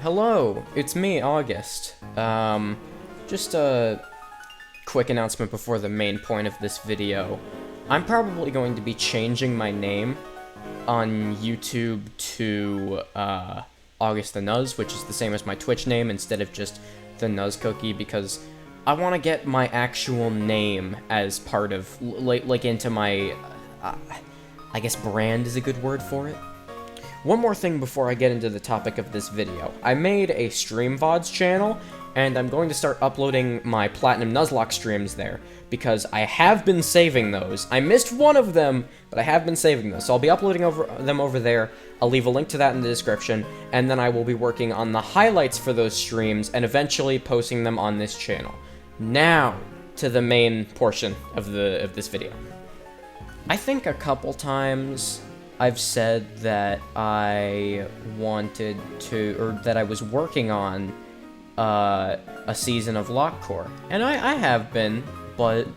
Hello, it's me, August. Just a quick announcement before the main point of this video. I'm probably going to be changing my name on YouTube to, August the Nuz, which is the same as my Twitch name instead of just the Nuz Cookie, because I want to get my actual name as part of, like into my, I guess brand is a good word for it. One more thing before I get into the topic of this video. I made a Stream VODs channel, and I'm going to start uploading my Platinum Nuzlocke streams there, because I have been saving those. I missed one of them, but I have been saving those, so I'll be uploading them over there. I'll leave a link to that in the description, and then I will be working on the highlights for those streams, and eventually posting them on this channel. Now, to the main portion of this video. I think a couple times I've said that I wanted to, or that I was working on a season of Lockcore, and I have been, but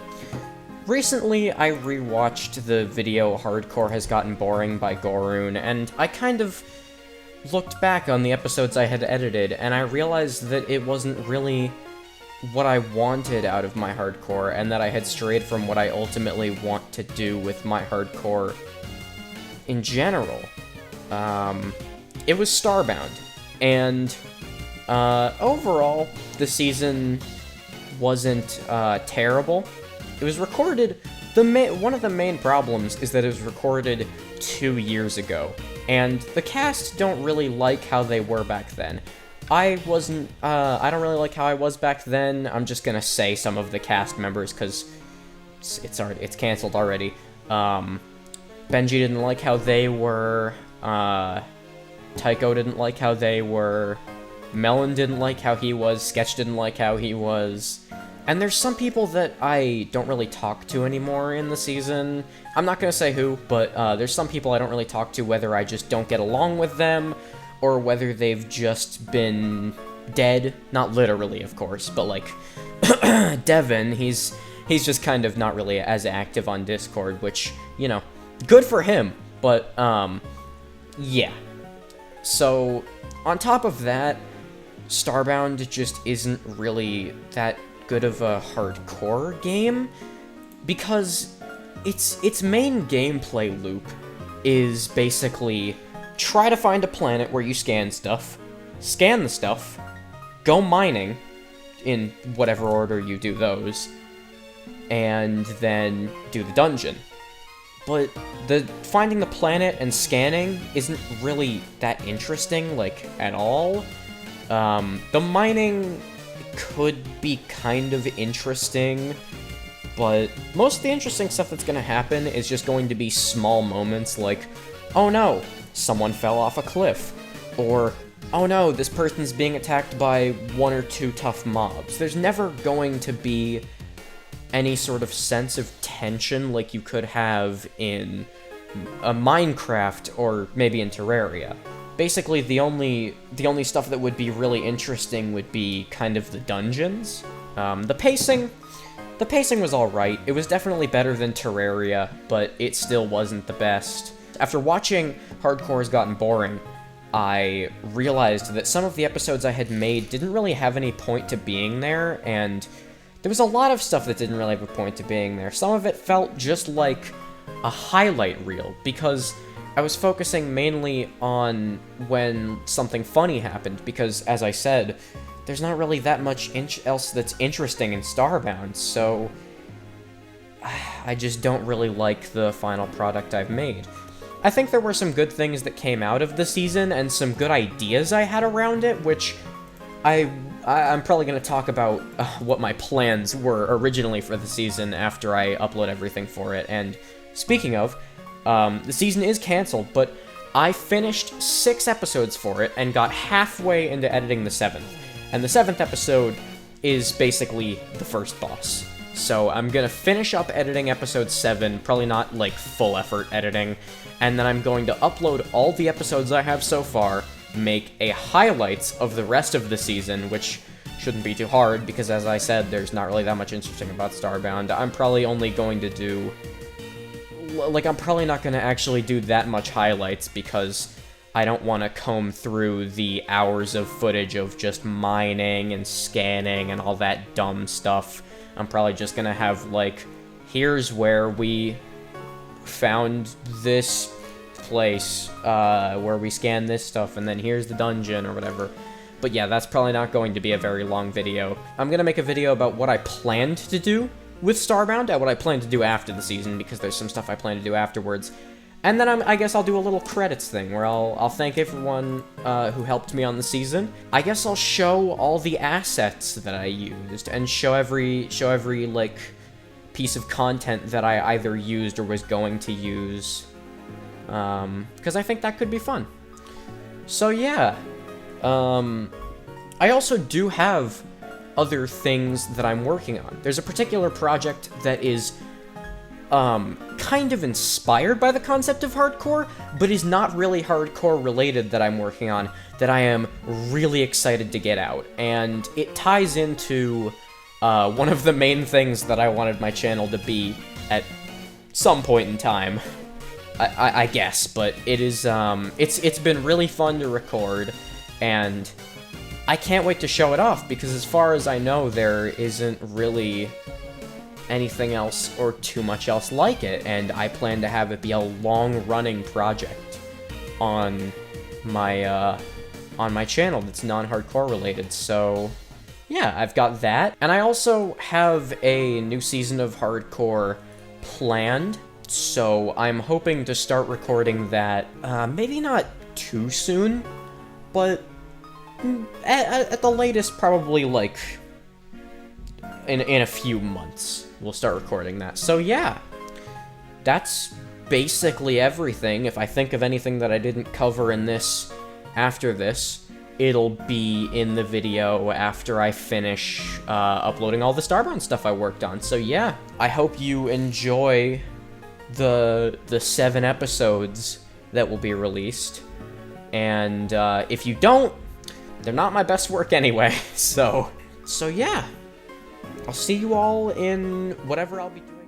recently I rewatched the video Hardcore Has Gotten Boring by Goroon, and I kind of looked back on the episodes I had edited, and I realized that it wasn't really what I wanted out of my hardcore, and that I had strayed from what I ultimately want to do with my hardcore in general. It was Starbound, and overall, the season wasn't terrible. It was recorded. One of the main problems is that it was recorded 2 years ago, and the cast don't really like how they were back then. I don't really like how I was back then. I'm just gonna say some of the cast members because it's canceled already. Benji didn't like how they were, Tycho didn't like how they were, Melon didn't like how he was, Sketch didn't like how he was, and there's some people that I don't really talk to anymore in the season. I'm not gonna say who, but there's some people I don't really talk to, whether I just don't get along with them, or whether they've just been dead. Not literally, of course, but like, Devin, he's just kind of not really as active on Discord, which, you know, good for him, but, yeah. So, on top of that, Starbound just isn't really that good of a hardcore game, because its main gameplay loop is basically try to find a planet where you scan the stuff, go mining, in whatever order you do those, and then do the dungeon. But finding the planet and scanning isn't really that interesting, like, at all. The mining could be kind of interesting, but most of the interesting stuff that's gonna happen is just going to be small moments like, oh no, someone fell off a cliff, or oh no, this person's being attacked by 1 or 2 tough mobs. There's never going to be any sort of sense of tension like you could have in a Minecraft or maybe in Terraria. Basically, the only stuff that would be really interesting would be kind of the dungeons. The pacing was alright. It was definitely better than Terraria, but it still wasn't the best. After watching Hardcore Has Gotten Boring, I realized that some of the episodes I had made didn't really have any point to being there, and there was a lot of stuff that didn't really have a point to being there. Some of it felt just like a highlight reel, because I was focusing mainly on when something funny happened, because, as I said, there's not really that much else that's interesting in Starbound, so I just don't really like the final product I've made. I think there were some good things that came out of the season, and some good ideas I had around it, which I'm probably going to talk about what my plans were originally for the season after I upload everything for it. And speaking of, the season is canceled, but I finished 6 episodes for it and got halfway into editing the 7th. And the 7th episode is basically the first boss. So I'm going to finish up editing episode 7, probably not like full effort editing, and then I'm going to upload all the episodes I have so far, make a highlights of the rest of the season, which shouldn't be too hard, because as I said, there's not really that much interesting about Starbound. I'm probably only going to do, like, I'm probably not going to actually do that much highlights, because I don't want to comb through the hours of footage of just mining and scanning and all that dumb stuff. I'm probably just gonna have, like, here's where we found this place, where we scanned this stuff, and then here's the dungeon, or whatever. But yeah, that's probably not going to be a very long video. I'm gonna make a video about what I planned to do with Starbound, and what I plan to do after the season, because there's some stuff I plan to do afterwards. And then I guess I'll do a little credits thing, where I'll thank everyone who helped me on the season. I guess I'll show all the assets that I used, and show every, like, piece of content that I either used or was going to use. Because I think that could be fun. So yeah. I also do have other things that I'm working on. There's a particular project that is kind of inspired by the concept of hardcore, but is not really hardcore related that I'm working on, that I am really excited to get out. And it ties into one of the main things that I wanted my channel to be at some point in time, I guess, but it is, it's been really fun to record, and I can't wait to show it off, because as far as I know, there isn't really anything else or too much else like it, and I plan to have it be a long-running project on my channel that's non-hardcore related. So yeah, I've got that, and I also have a new season of hardcore planned, so I'm hoping to start recording that, maybe not too soon, but at the latest, probably, like, in a few months, we'll start recording that. So yeah, that's basically everything. If I think of anything that I didn't cover in this after this, it'll be in the video after I finish uploading all the Starbound stuff I worked on. So yeah, I hope you enjoy the 7 episodes that will be released. And if you don't, they're not my best work anyway. So yeah. I'll see you all in whatever I'll be doing.